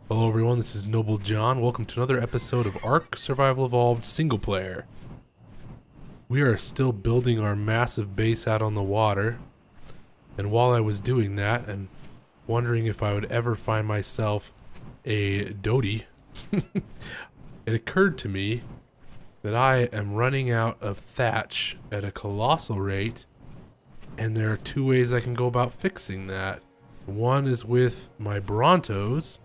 Hello everyone, this is Nob1e J0n. Welcome to another episode of ARK Survival Evolved Single Player. We are still building our massive base out on the water, and while I was doing that and wondering if I would ever find myself a doedi, it occurred to me that I am running out of thatch at a colossal rate, and there are two ways I can go about fixing that. One is with my Brontos,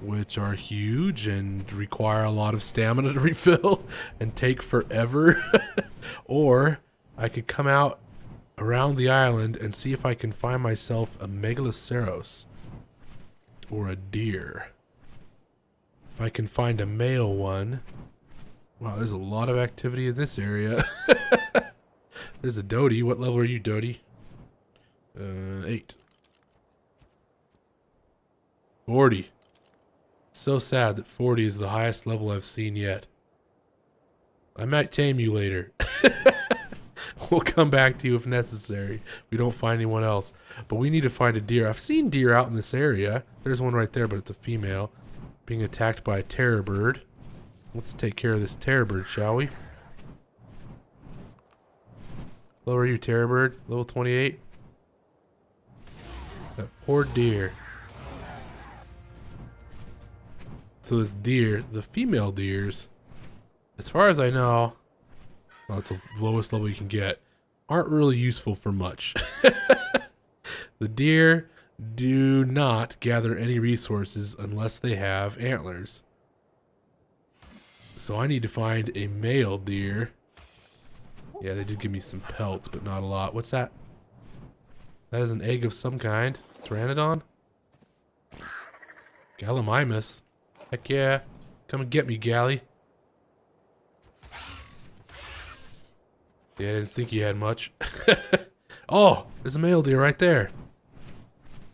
which are huge and require a lot of stamina to refill and take forever. Or I could come out around the island and see if I can find myself a Megaloceros or a deer. If I can find a male one. Wow, there's a lot of activity in this area. There's a doedi. What level are you, doedi? 8. 40. So sad that 40 is the highest level I've seen yet. I might tame you later. We'll come back to you if necessary. We don't find anyone else. But we need to find a deer. I've seen deer out in this area. There's one right there, but it's a female. Being attacked by a terror bird. Let's take care of this terror bird, shall we? How low are you, terror bird? Level 28? That poor deer. So this deer, the female deers, as far as I know, well, it's the lowest level you can get, aren't really useful for much. The deer do not gather any resources unless they have antlers. So I need to find a male deer. Yeah, they did give me some pelts, but not a lot. What's that? That is an egg of some kind. Pteranodon? Gallimimus. Heck yeah. Come and get me, Gally. Yeah, I didn't think he had much. Oh, there's a male deer right there.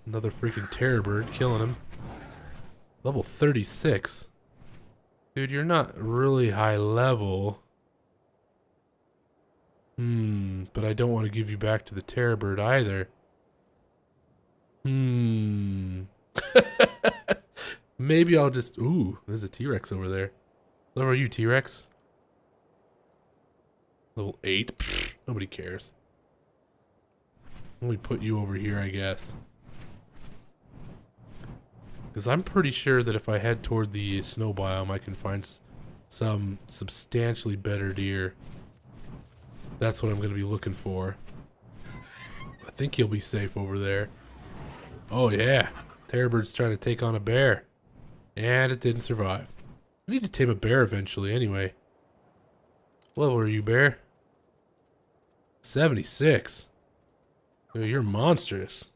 Another freaking terror bird killing him. Level 36. Dude, you're not really high level. But I don't want to give you back to the terror bird either. Maybe I'll just... Ooh, there's a T-Rex over there. Level are you, T-Rex? Level 8? Pfft, nobody cares. Let me put you over here, I guess. Because I'm pretty sure that if I head toward the snow biome, I can find some substantially better deer. That's what I'm going to be looking for. I think you'll be safe over there. Oh, yeah. Terror bird's trying to take on a bear. And it didn't survive. I need to tame a bear eventually anyway. What level are you, bear? 76. Dude, you're monstrous.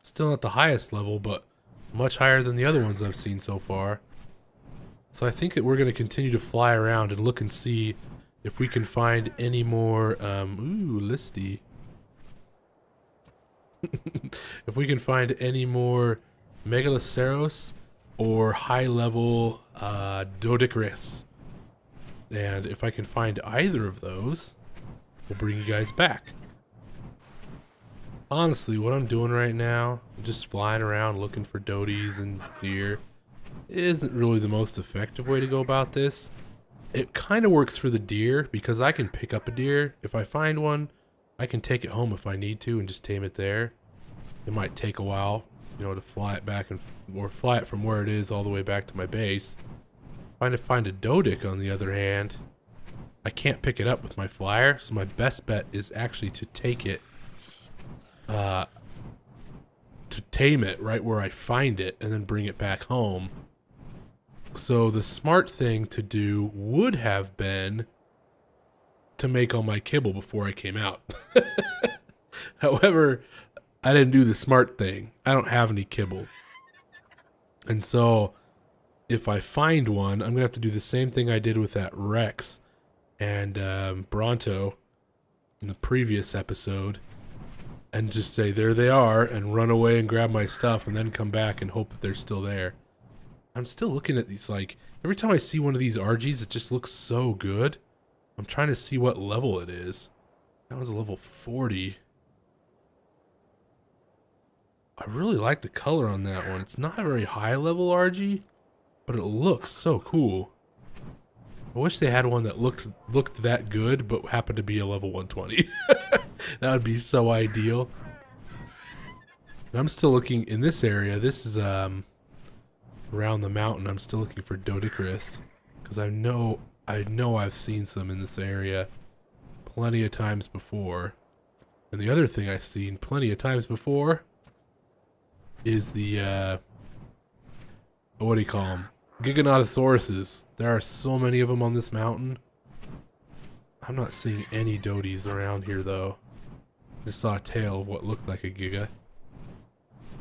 Still not the highest level, but much higher than the other ones I've seen so far. So I think that we're going to continue to fly around and look and see if we can find any more, ooh, listy. If we can find any more Megaloceros or high-level Doedicurus. And if I can find either of those, we'll bring you guys back. Honestly, what I'm doing right now, just flying around looking for doedies and deer, isn't really the most effective way to go about this. It kind of works for the deer because I can pick up a deer. If I find one, I can take it home if I need to and just tame it there. It might take a while, you know, to fly it back or fly it from where it is all the way back to my base. If I find a doedic, on the other hand, I can't pick it up with my flyer, so my best bet is actually to take it, to tame it right where I find it, and then bring it back home. So the smart thing to do would have been to make all my kibble before I came out. However, I didn't do the smart thing. I don't have any kibble. And so, if I find one, I'm going to have to do the same thing I did with that Rex and Bronto in the previous episode. And just say, there they are, and run away and grab my stuff, and then come back and hope that they're still there. I'm still looking at these, like, every time I see one of these RGs, it just looks so good. I'm trying to see what level it is. That one's a level 40. I really like the color on that one. It's not a very high level RG, but it looks so cool. I wish they had one that looked that good, but happened to be a level 120. That would be so ideal. And I'm still looking in this area. This is around the mountain. I'm still looking for doedi, because I know I've seen some in this area plenty of times before. And the other thing I've seen plenty of times before is the what do you call them? Giganotosauruses. There are so many of them on this mountain. I'm not seeing any doedis around here though. Just saw a tail of what looked like a giga.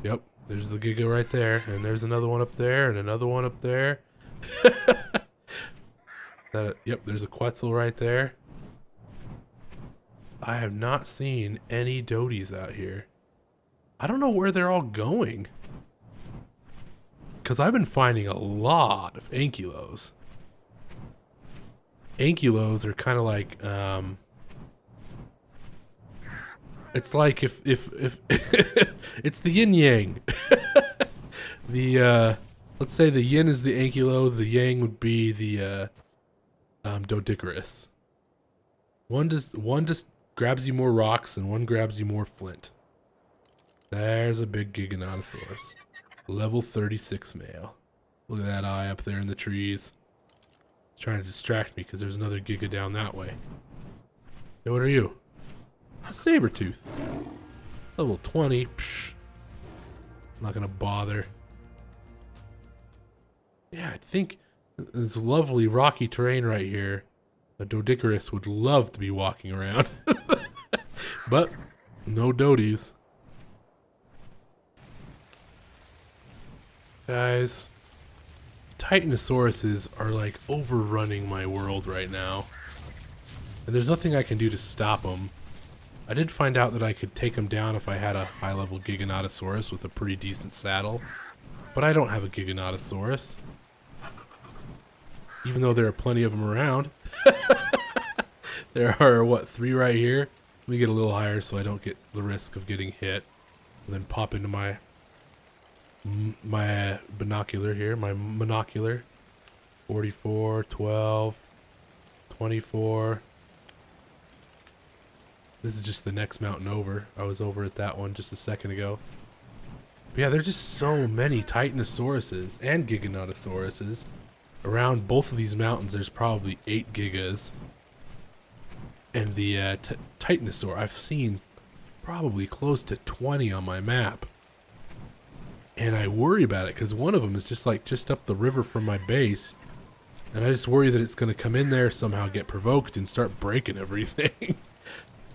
Yep, there's the giga right there, and there's another one up there, and another one up there. Yep, there's a Quetzal right there. I have not seen any doedis out here. I don't know where they're all going. Because I've been finding a lot of ankylos. Ankylos are kind of like, it's like if it's the yin yang. Let's say the yin is the ankylo, the yang would be the doedi. One just grabs you more rocks, and one grabs you more flint. There's a big Giganotosaurus. Level 36 male. Look at that eye up there in the trees. It's trying to distract me because there's another giga down that way. Hey, what are you? A saber-tooth. Level 20. Psh. I'm not gonna bother. Yeah, I think this lovely rocky terrain right here, a doedi would love to be walking around. But no doedis. Guys, Titanosauruses are like overrunning my world right now. And there's nothing I can do to stop them. I did find out that I could take them down if I had a high level Giganotosaurus with a pretty decent saddle. But I don't have a Giganotosaurus. Even though there are plenty of them around. There are, what, 3 right here? Let me get a little higher so I don't get the risk of getting hit. And then pop into my binocular here, my monocular. 44, 12, 24. This is just the next mountain over. I was over at that one just a second ago. But yeah, there's just so many Titanosauruses and Giganotosauruses. Around both of these mountains, there's probably 8 gigas. And the Titanosaur, I've seen probably close to 20 on my map. And I worry about it because one of them is just up the river from my base. And I just worry that it's going to come in there, somehow get provoked and start breaking everything.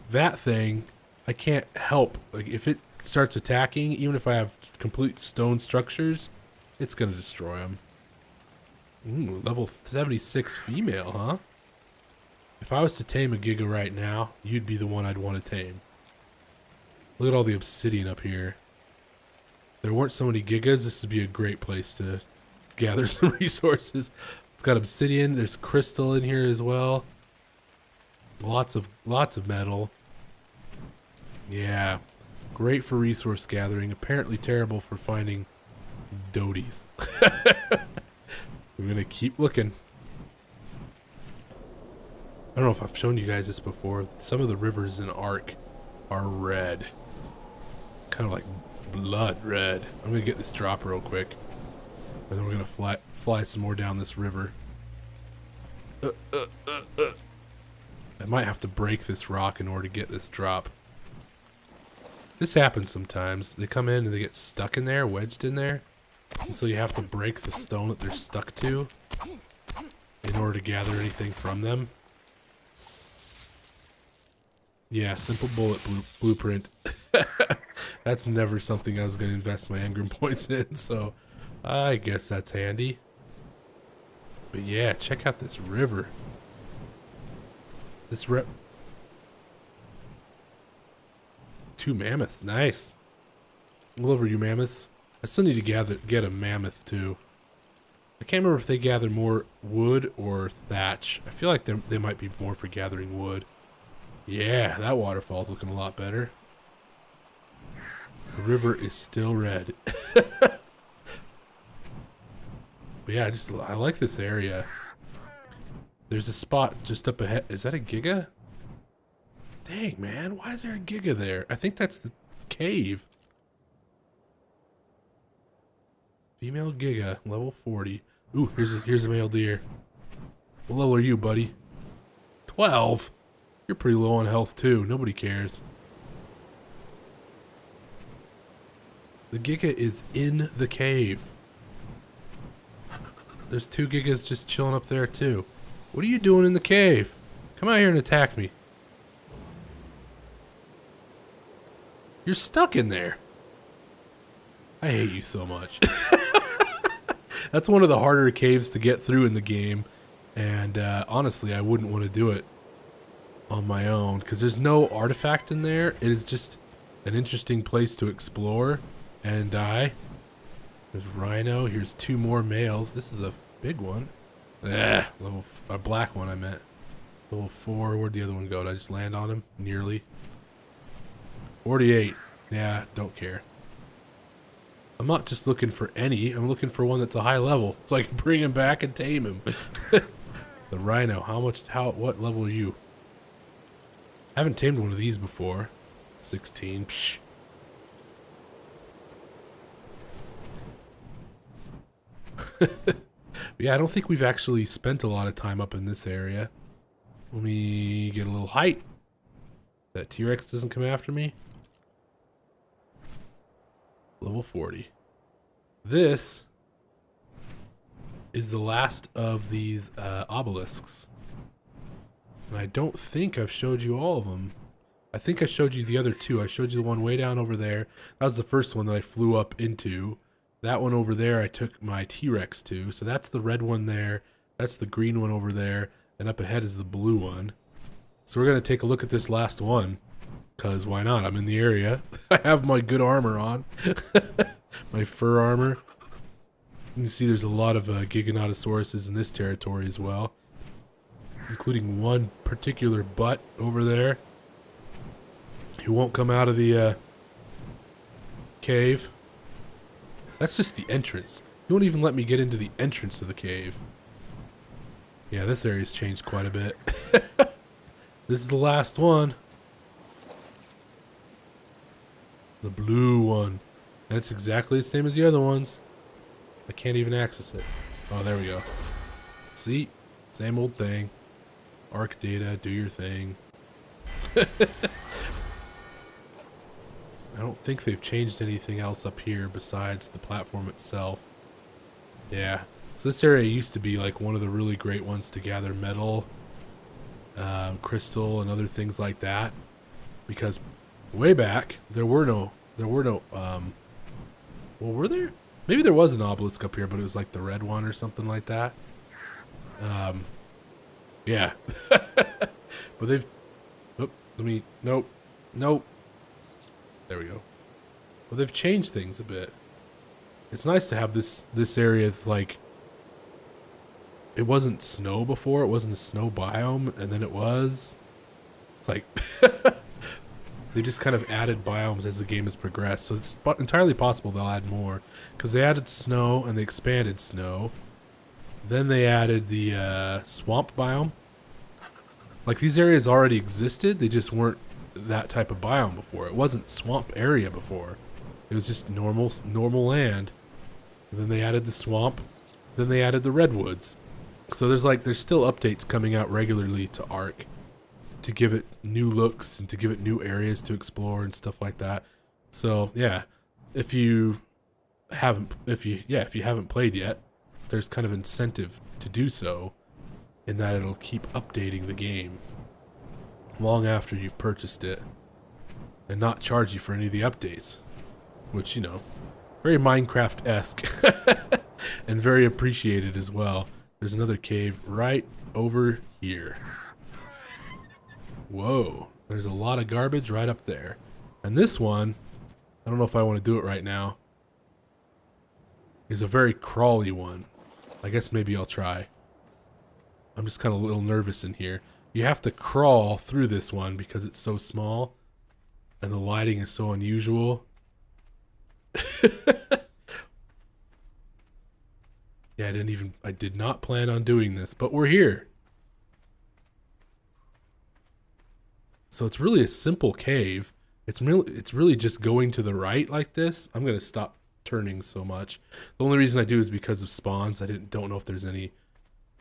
That thing, I can't help. Like, if it starts attacking, even if I have complete stone structures, it's going to destroy them. Ooh, level 76 female, huh? If I was to tame a giga right now, you'd be the one I'd want to tame. Look at all the obsidian up here. If there weren't so many gigas, this would be a great place to gather some resources. It's got obsidian, there's crystal in here as well. Lots of metal. Yeah. Great for resource gathering. Apparently terrible for finding doedis. We're gonna keep looking. I don't know if I've shown you guys this before. Some of the rivers in ARK are red. Kind of like blood red. I'm gonna get this drop real quick. And then we're gonna fly some more down this river. I might have to break this rock in order to get this drop. This happens sometimes. They come in and they get stuck in there, wedged in there. And so you have to break the stone that they're stuck to in order to gather anything from them. Yeah, simple bullet blueprint. That's never something I was going to invest my engram points in, so I guess that's handy. But yeah, check out this river. This 2 mammoths, nice. All over you mammoths. I still need to get a mammoth too. I can't remember if they gather more wood or thatch. I feel like they might be more for gathering wood. Yeah, that waterfall's looking a lot better. The river is still red. But yeah, I like this area. There's a spot just up ahead. Is that a Giga? Dang, man. Why is there a Giga there? I think that's the cave. Female Giga, level 40. Ooh, here's a male deer. What level are you, buddy? 12? You're pretty low on health, too. Nobody cares. The Giga is in the cave. There's 2 Gigas just chilling up there, too. What are you doing in the cave? Come out here and attack me. You're stuck in there. I hate you so much. That's one of the harder caves to get through in the game. And honestly, I wouldn't want to do it on my own because there's no artifact in there. It is just an interesting place to explore and die. There's rhino. Here's 2 more males. This is a big one. A black one I meant. Level 4. Where'd the other one go? Did I just land on him? Nearly. 48. Yeah, don't care. I'm not just looking for any. I'm looking for one that's a high level so I can bring him back and tame him. The rhino. What level are you? I haven't tamed one of these before. 16. Psh. Yeah, I don't think we've actually spent a lot of time up in this area. Let me get a little height. That T-Rex doesn't come after me. Level 40. This is the last of these obelisks. And I don't think I've showed you all of them. I think I showed you the other 2. I showed you the one way down over there. That was the first one that I flew up into. That one over there I took my T-Rex to. So that's the red one there. That's the green one over there. And up ahead is the blue one. So we're going to take a look at this last one. Because why not? I'm in the area. I have my good armor on. My fur armor. You can see there's a lot of Giganotosauruses in this territory as well. Including one particular butt over there. He won't come out of the cave. That's just the entrance. You won't even let me get into the entrance of the cave. Yeah, this area's changed quite a bit. This is the last one. The blue one. That's exactly the same as the other ones. I can't even access it. Oh, there we go. See? Same old thing. ARK data, do your thing. I don't think they've changed anything else up here besides the platform itself. Yeah. So this area used to be like one of the really great ones to gather metal, crystal, and other things like that. Because way back, there were no, well, were there? Maybe there was an obelisk up here, but it was like the red one or something like that. Yeah. But they've, nope. There we go. Well, they've changed things a bit. It's nice to have this area. It's like, it wasn't snow before. It wasn't a snow biome, and then it was. It's like they just kind of added biomes as the game has progressed. So it's entirely possible they'll add more, because they added snow and they expanded snow. Then they added the swamp biome. Like, these areas already existed. They just weren't that type of biome before. It wasn't swamp area before. It was just normal land. And then they added the swamp. Then they added the redwoods. So there's still updates coming out regularly to ARK to give it new looks and to give it new areas to explore and stuff like that. So yeah, if you haven't played yet, there's kind of incentive to do so, in that it'll keep updating the game long after you've purchased it and not charge you for any of the updates, which, you know, very Minecraft-esque and very appreciated as well. There's another cave right over here. Whoa, there's a lot of garbage right up there. And this one, I don't know if I want to do it right now, is a very crawly one. I guess maybe I'll try. I'm just kind of a little nervous in here. You have to crawl through this one because it's so small and the lighting is so unusual. Yeah, I did not plan on doing this, but we're here. So it's really a simple cave. It's really just going to the right like this. I'm gonna stop turning so much. The only reason I do is because of spawns. I don't know if there's any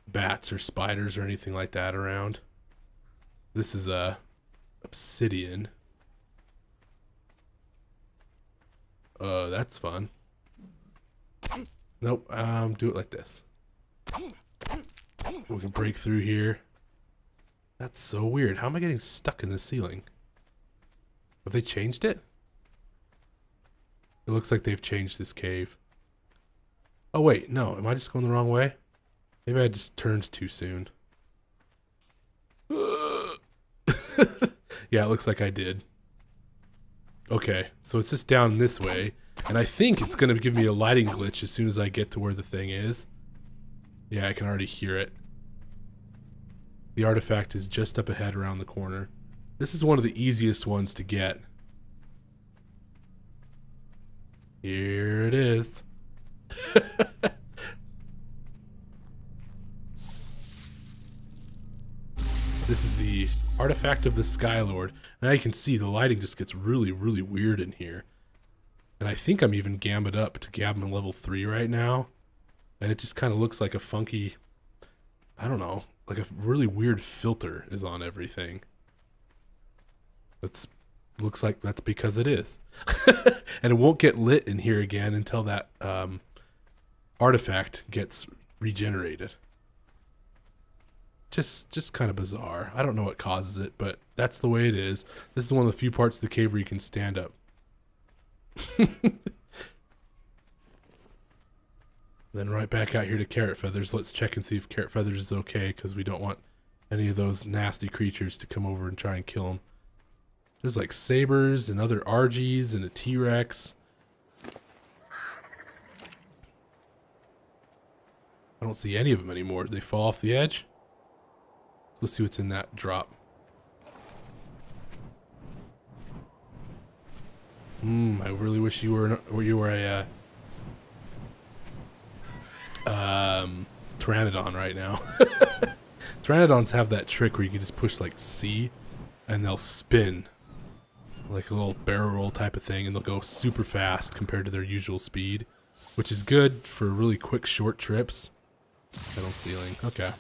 bats or spiders or anything like that around. This is a obsidian. That's fun. Nope, do it like this. We can break through here. That's so weird. How am I getting stuck in the ceiling? Have they changed it? It looks like they've changed this cave. Oh wait, no, am I just going the wrong way? Maybe I just turned too soon. Yeah, it looks like I did. Okay, so it's just down this way. And I think it's going to give me a lighting glitch as soon as I get to where the thing is. Yeah, I can already hear it. The artifact is just up ahead around the corner. This is one of the easiest ones to get. Here it is. This is the artifact of the Skylord. Now you can see the lighting just gets really, really weird in here. And I think I'm even gammed up to Gammon level 3 right now. And it just kind of looks like a funky, I don't know, like a really weird filter is on everything. Looks like that's because it is. And it won't get lit in here again until that artifact gets regenerated. Just kind of bizarre. I don't know what causes it, but that's the way it is. This is one of the few parts of the cave where you can stand up. Then right back out here to Carrot Feathers. Let's check and see if Carrot Feathers is okay, because we don't want any of those nasty creatures to come over and try and kill him. There's like sabers and other RGs and a T-Rex. I don't see any of them anymore. Did they fall off the edge? Let's see what's in that drop. I really wish you were a Pteranodon right now. Pteranodons have that trick where you can just push like C and they'll spin like a little barrel roll type of thing, and they'll go super fast compared to their usual speed, which is good for really quick short trips. Metal ceiling. Okay.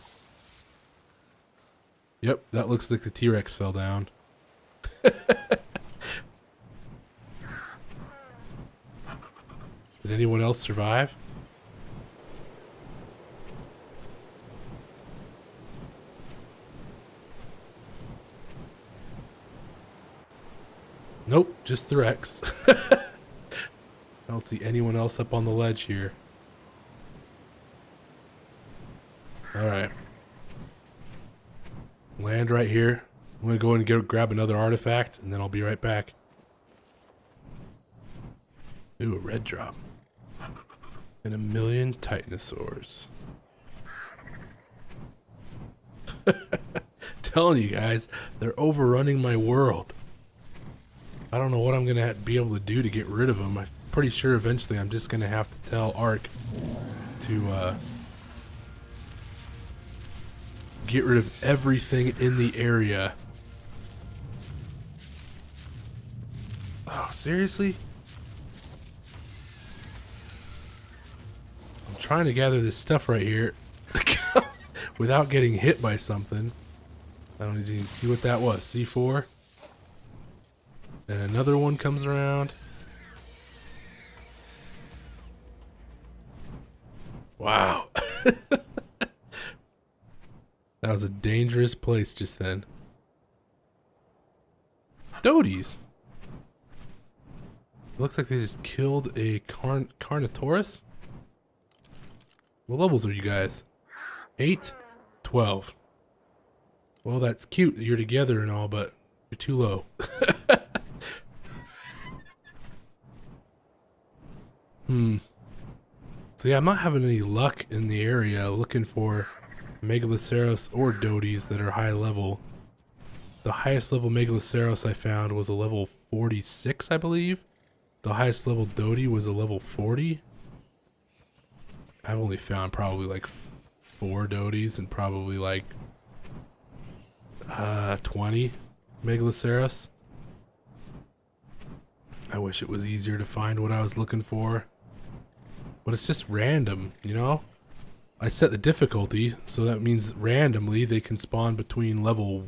Yep, that looks like the T-Rex fell down. Did anyone else survive? Nope, just the Rex. I don't see anyone else up on the ledge here. Alright. Land right here. I'm gonna go in and grab another artifact, and then I'll be right back. Ooh, a red drop. And 1,000,000 Titanosaurs. Telling you guys, they're overrunning my world. I don't know what I'm gonna be able to do to get rid of them. I'm pretty sure eventually I'm just gonna have to tell ARK to get rid of everything in the area. Oh, seriously? I'm trying to gather this stuff right here without getting hit by something. I don't even see what that was. C4. And another one comes around. Wow. That was a dangerous place just then. Doedies. Looks like they just killed a Carnotaurus. What levels are you guys? 8? 12. Well, that's cute that you're together and all, but you're too low. So yeah, I'm not having any luck in the area looking for Megaloceros or doedies that are high level. The highest level Megaloceros I found was a level 46, I believe. The highest level doedi was a level 40. I've only found probably like 4 doedis and probably like 20 Megaloceros. I wish it was easier to find what I was looking for. But it's just random, you know? I set the difficulty, so that means randomly they can spawn between level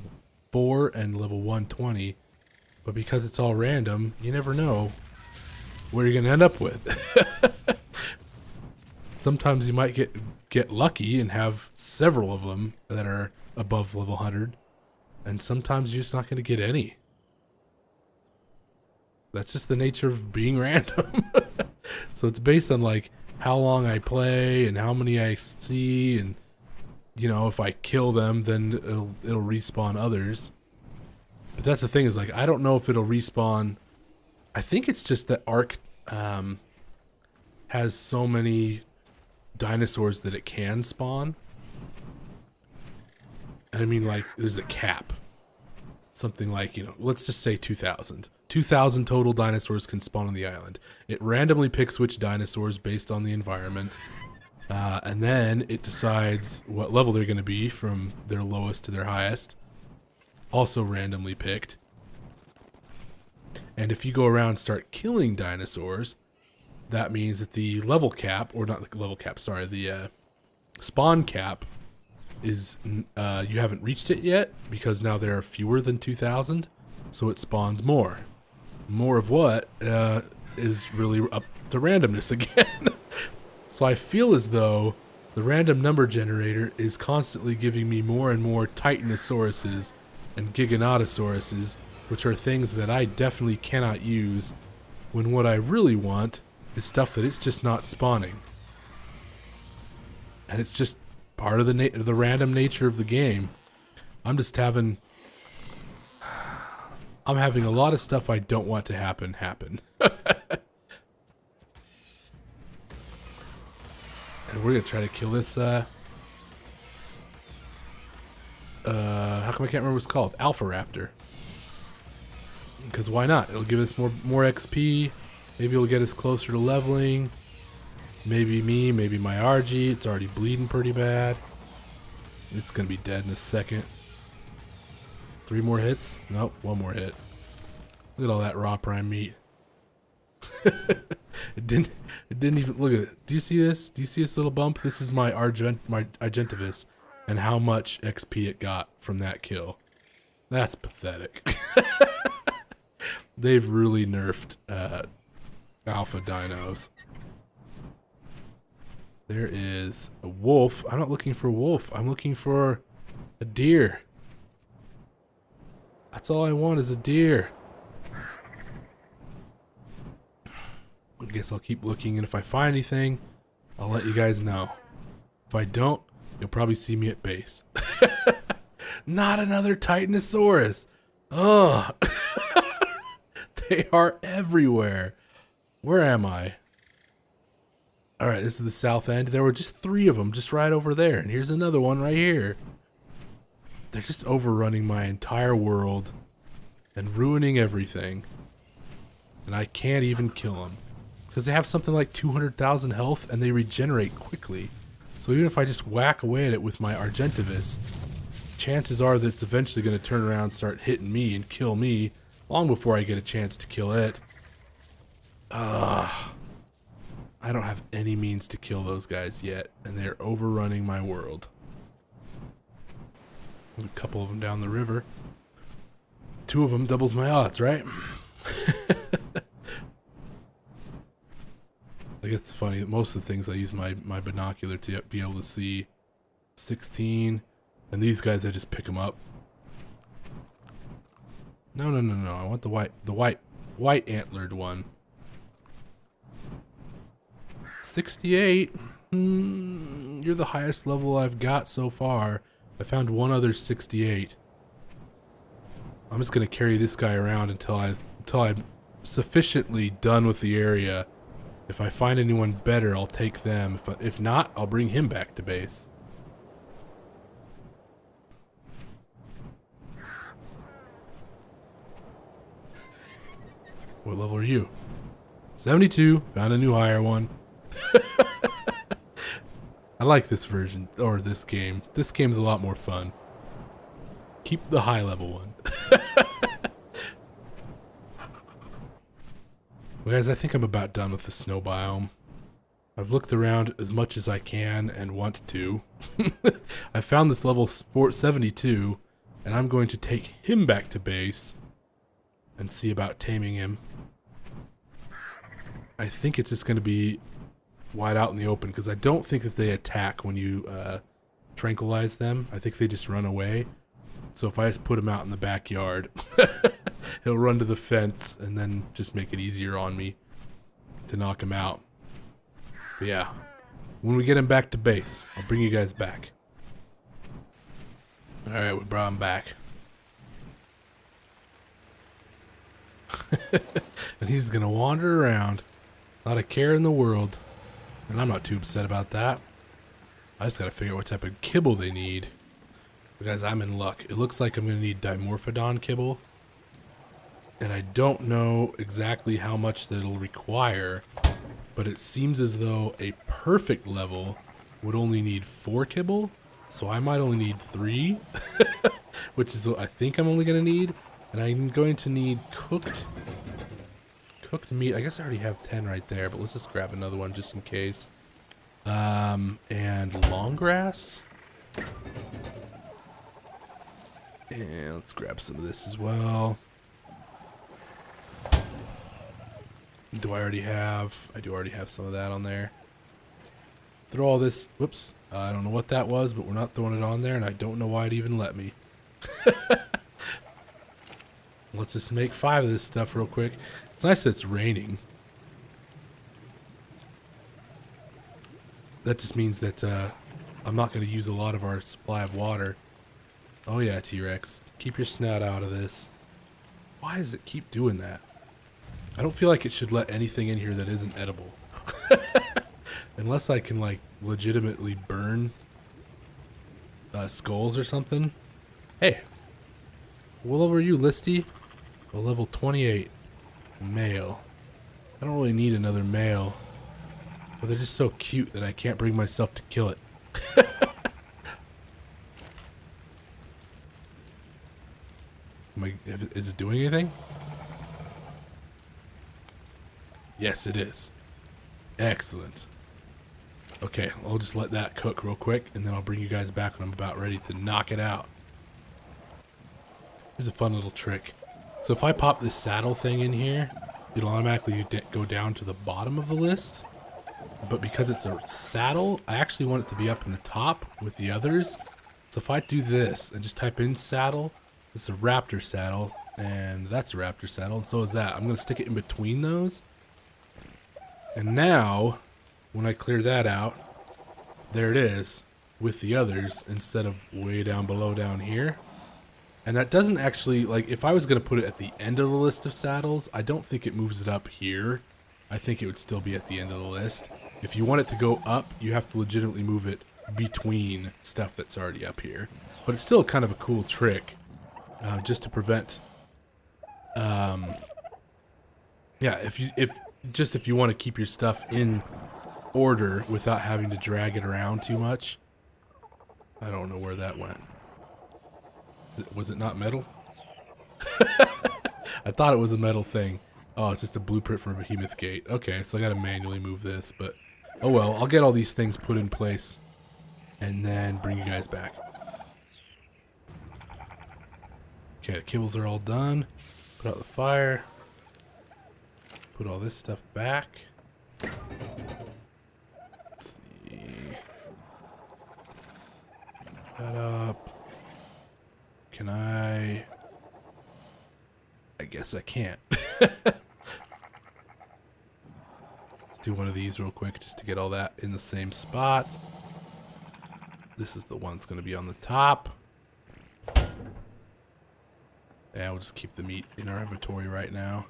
4 and level 120. But because it's all random, you never know what you're going to end up with. Sometimes you might get lucky and have several of them that are above level 100. And sometimes you're just not going to get any. That's just the nature of being random. So it's based on like how long I play and how many I see, and you know, if I kill them then it'll respawn others. But that's the thing, is like I don't know if it'll respawn. I think it's just that ARK has so many dinosaurs that it can spawn. And I mean, like, there's a cap. Something like, you know, let's just say 2,000. 2,000 total dinosaurs can spawn on the island. It randomly picks which dinosaurs based on the environment. And then it decides what level they're going to be from their lowest to their highest. Also randomly picked. And if you go around and start killing dinosaurs, that means that the level cap, or not the level cap, sorry, the spawn cap is, you haven't reached it yet, because now there are fewer than 2,000, so it spawns more. More of what is really up to randomness again. So I feel as though the random number generator is constantly giving me more and more Titanosauruses and Giganotosauruses, which are things that I definitely cannot use, when what I really want is stuff that it's just not spawning. And it's just part of the random nature of the game. I'm having a lot of stuff I don't want to happen. And we're gonna try to kill this how come I can't remember what it's called? Alpha Raptor. Because why not? It'll give us more XP. Maybe it'll get us closer to leveling. Maybe me, maybe my RG. It's already bleeding pretty bad. It's gonna be dead in a second. 3 more hits? Nope, 1 more hit. Look at all that raw prime meat. It didn't even look at it. Do you see this? Do you see this little bump? This is my Argentavis, and how much XP it got from that kill. That's pathetic. They've really nerfed alpha dinos. There is a wolf. I'm not looking for a wolf. I'm looking for a deer. That's all I want, is a deer. I guess I'll keep looking, and if I find anything, I'll let you guys know. If I don't, you'll probably see me at base. Not another Titanosaurus. Ugh. They are everywhere. Where am I? Alright, this is the south end. There were just 3 of them just right over there. And here's another one right here. They're just overrunning my entire world and ruining everything. And I can't even kill them. Because they have something like 200,000 health and they regenerate quickly. So even if I just whack away at it with my Argentavis, chances are that it's eventually going to turn around and start hitting me and kill me long before I get a chance to kill it. I don't have any means to kill those guys yet, and they're overrunning my world. There's a couple of them down the river. 2 of them doubles my odds, right? I guess it's funny that most of the things I use my binocular to be able to see. 16, and these guys I just pick them up. No. I want the white antlered one. 68. You're the highest level I've got so far. I found one other 68. I'm just gonna carry this guy around until I'm sufficiently done with the area. If I find anyone better, I'll take them. If not, I'll bring him back to base. What level are you? 72. Found a new higher one. I like this version, or this game. This game's a lot more fun. Keep the high level one. Well, guys, I think I'm about done with the snow biome. I've looked around as much as I can and want to. I found this level 472, and I'm going to take him back to base and see about taming him. I think it's just going to be wide out in the open, because I don't think that they attack when you tranquilize them. I think they just run away. So if I just put him out in the backyard, he'll run to the fence and then just make it easier on me to knock him out. But yeah, when we get him back to base, I'll bring you guys back. Alright, we brought him back. And he's gonna wander around. Not a care in the world. And I'm not too upset about that. I just gotta figure out what type of kibble they need. But guys, I'm in luck. It looks like I'm gonna need Dimorphodon kibble. And I don't know exactly how much that it'll require, but it seems as though a perfect level would only need 4 kibble. So I might only need 3, which is what I think I'm only gonna need. And I'm going to need cooked meat. I guess I already have 10 right there, but let's just grab another one just in case. And long grass. And let's grab some of this as well. Do I already have? I do already have some of that on there. Throw all this. Whoops. I don't know what that was, but we're not throwing it on there, and I don't know why it even let me. Let's just make 5 of this stuff real quick. It's nice that it's raining. That just means that I'm not going to use a lot of our supply of water. Oh yeah, T-Rex. Keep your snout out of this. Why does it keep doing that? I don't feel like it should let anything in here that isn't edible. Unless I can, like, legitimately burn skulls or something. Hey. What level are you, Listy? Oh, level 28. Male. I don't really need another male. But they're just so cute that I can't bring myself to kill it. Is it doing anything? Yes, it is. Excellent. Okay, I'll just let that cook real quick, and then I'll bring you guys back when I'm about ready to knock it out. Here's a fun little trick. So if I pop this saddle thing in here, it'll automatically go down to the bottom of the list. But because it's a saddle, I actually want it to be up in the top with the others. So if I do this and just type in saddle, this is a raptor saddle, and that's a raptor saddle, and so is that. I'm going to stick it in between those. And now, when I clear that out, there it is with the others instead of way down below down here. And that doesn't actually, like, if I was going to put it at the end of the list of saddles, I don't think it moves it up here. I think it would still be at the end of the list. If you want it to go up, you have to legitimately move it between stuff that's already up here. But it's still kind of a cool trick, just to prevent, yeah, if you want to keep your stuff in order without having to drag it around too much. I don't know where that went. Was it not metal? I thought it was a metal thing. Oh, it's just a blueprint from a behemoth gate. Okay, so I gotta manually move this, but oh well, I'll get all these things put in place and then bring you guys back. Okay, the kibbles are all done. Put out the fire. Put all this stuff back. Let's see. That up. Can I guess I can't. Let's do one of these real quick just to get all that in the same spot. This is the one that's going to be on the top. Yeah, we'll just keep the meat in our inventory right now.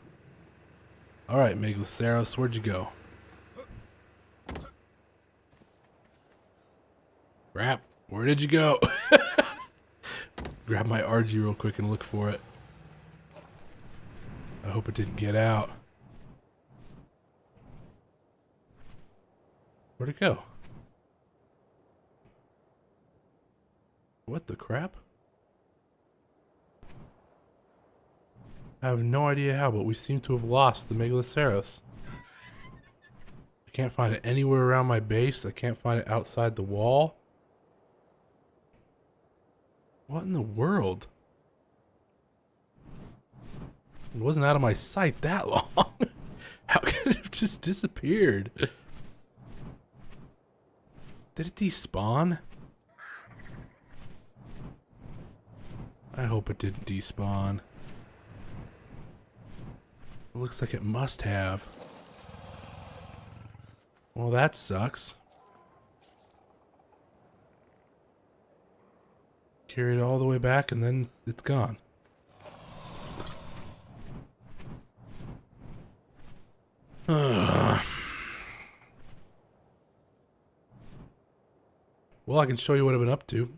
Alright, Megaloceros, where'd you go? Crap, where did you go? Grab my RG real quick and look for it. I hope it didn't get out. Where'd it go? What the crap? I have no idea how, but we seem to have lost the Megaloceros. I can't find it anywhere around my base. I can't find it outside the wall. What in the world? It wasn't out of my sight that long. How could it have just disappeared? Did it despawn? I hope it didn't despawn. It looks like it must have. Well, that sucks. Carry it all the way back and then it's gone. Well, I can show you what I've been up to.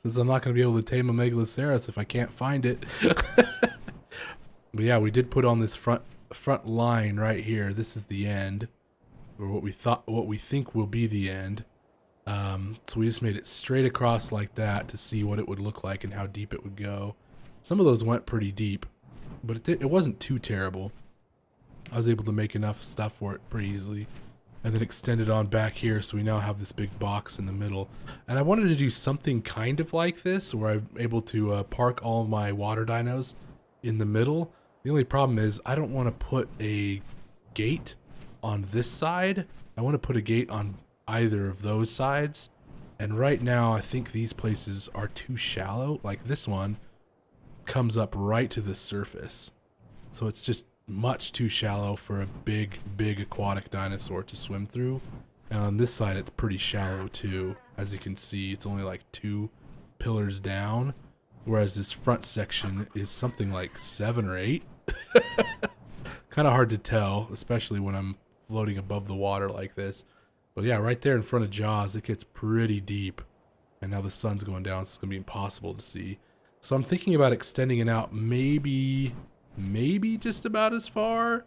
Since I'm not going to be able to tame a Megaloceros if I can't find it. But yeah, we did put on this front line right here. This is the end, or what we think will be the end. So we just made it straight across like that to see what it would look like and how deep it would go. Some of those went pretty deep, but it wasn't too terrible. I was able to make enough stuff for it pretty easily, and then extend it on back here, so we now have this big box in the middle. And I wanted to do something kind of like this, where I'm able to park all of my water dinos in the middle. The only problem is I don't want to put a gate on this side. I want to put a gate on either of those sides. And right now I think these places are too shallow. Like this one comes up right to the surface. So it's just much too shallow for a big aquatic dinosaur to swim through. And on this side it's pretty shallow too. As you can see, it's only like 2 pillars down. Whereas this front section is something like 7 or 8. Kind of hard to tell, especially when I'm floating above the water like this. But yeah, right there in front of Jaws, it gets pretty deep. And now the sun's going down, so it's going to be impossible to see. So I'm thinking about extending it out maybe just about as far.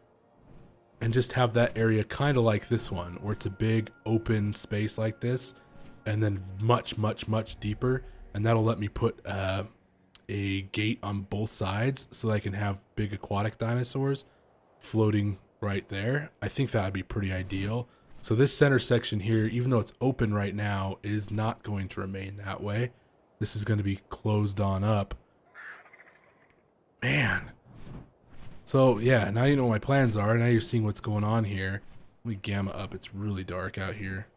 And just have that area kind of like this one, where it's a big open space like this. And then much deeper. And that'll let me put a gate on both sides so that I can have big aquatic dinosaurs floating right there. I think that would be pretty ideal. So this center section here, even though it's open right now, is not going to remain that way. This is going to be closed on up. Man. So yeah, now you know what my plans are. Now you're seeing what's going on here. Let me gamma up. It's really dark out here.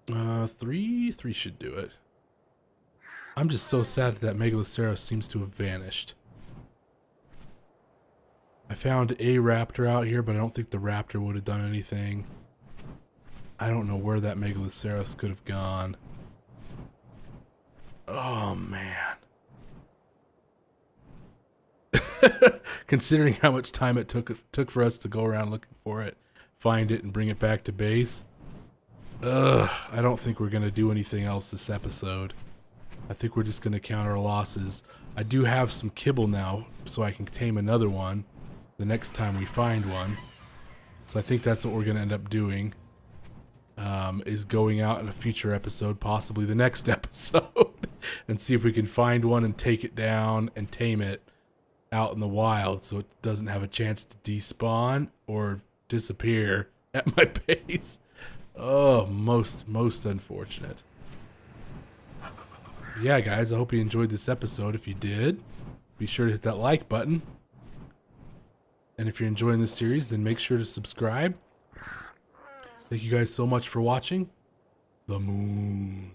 3 should do it. I'm just so sad that Megaloceros seems to have vanished. I found a raptor out here, but I don't think the raptor would have done anything. I don't know where that Megaloceros could have gone. Oh, man. Considering how much time it took for us to go around looking for it, find it, and bring it back to base. I don't think we're going to do anything else this episode. I think we're just going to count our losses. I do have some kibble now, so I can tame another one the next time we find one. So I think that's what we're going to end up doing. Is going out in a future episode, possibly the next episode, and see if we can find one and take it down and tame it out in the wild so it doesn't have a chance to despawn or disappear at my base. Oh, most unfortunate. Yeah, guys, I hope you enjoyed this episode. If you did, be sure to hit that like button. And if you're enjoying this series, then make sure to subscribe. Thank you guys so much for watching. The moon.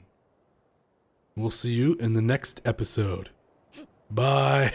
We'll see you in the next episode. Bye.